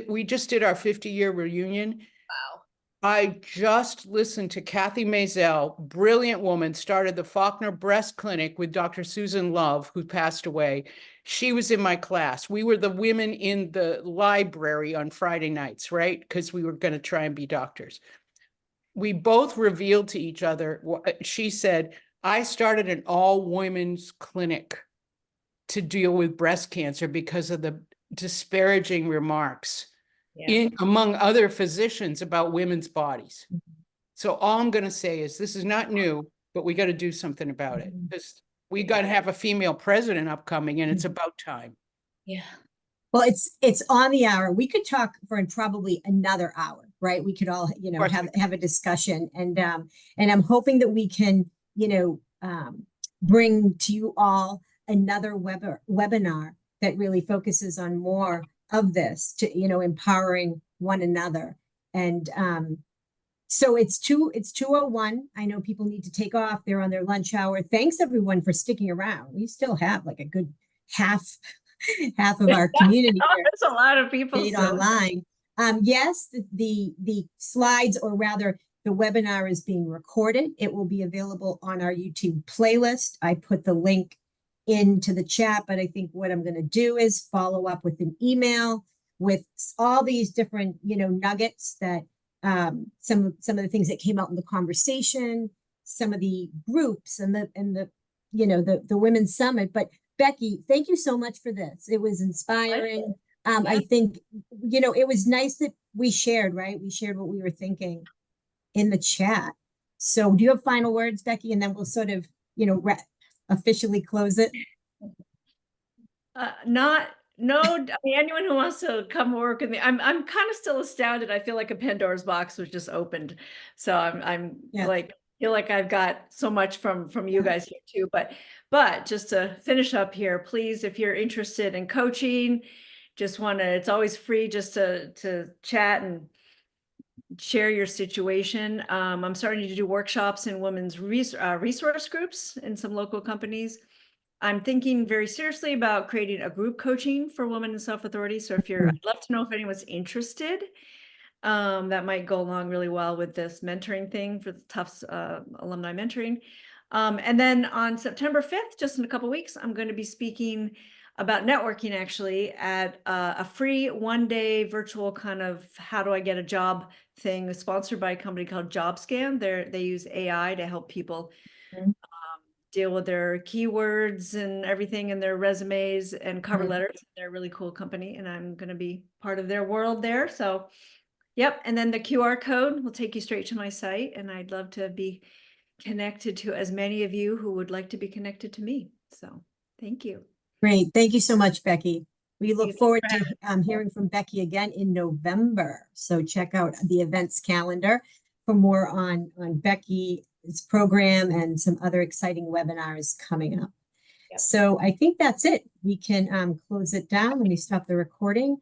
We just did our 50-year reunion. Wow. I just listened to Kathy Maisel, brilliant woman, started the Faulkner Breast Clinic with Dr. Susan Love, who passed away. She was in my class. We were the women in the library on Friday nights, right? Because we were going to try and be doctors. We both revealed to each other, she said, I started an all-women's clinic to deal with breast cancer because of the disparaging remarks among other physicians about women's bodies. So all I'm going to say is this is not new, but we got to do something about it, because we got to have a female president upcoming, and it's about time. Yeah. well, it's on the hour. We could talk for probably another hour, right? We could all, have a discussion, and I'm hoping that we can, bring to you all another webinar that really focuses on more of this, to, empowering one another. And so it's 2:01. I know people need to take off. They're on their lunch hour. Thanks everyone for sticking around. We still have like a good half of our community here There's a lot of people stayed still online. Yes, the slides, or rather the webinar, is being recorded. It will be available on our YouTube playlist. I put the link into the chat, but I think what I'm going to do is follow up with an email with all these different, nuggets that some of the things that came out in the conversation, some of the groups, and the women's summit. But Becky, thank you so much for this. It was inspiring. I think, it was nice that we shared, right? We shared what we were thinking in the chat. So do you have final words, Becky? And then we'll sort of, officially close it. No, I mean, anyone who wants to come work in I'm kind of still astounded. I feel like a Pandora's box was just opened. So I'm like, feel like I've got so much from you guys here too. But just to finish up here, please, if you're interested in coaching, it's always free just to chat and share your situation. I'm starting to do workshops in women's resource groups in some local companies. I'm thinking very seriously about creating a group coaching for women in self-authority. So I'd love to know if anyone's interested. That might go along really well with this mentoring thing for the Tufts alumni mentoring. And then on September 5th, just in a couple of weeks, I'm going to be speaking about networking, actually, at a free one-day virtual kind of how do I get a job thing, sponsored by a company called JobScan. They use AI to help people deal with their keywords and everything in their resumes and cover letters. They're a really cool company, and I'm going to be part of their world there. So, yep. And then the QR code will take you straight to my site, and I'd love to be connected to as many of you who would like to be connected to me. So thank you. Great. Thank you so much, Becky. We look Thanks forward for to hearing from Becky again in November. So check out the events calendar for more on Becky's program and some other exciting webinars coming up. Yep. So I think that's it. We can close it down. Let me stop the recording.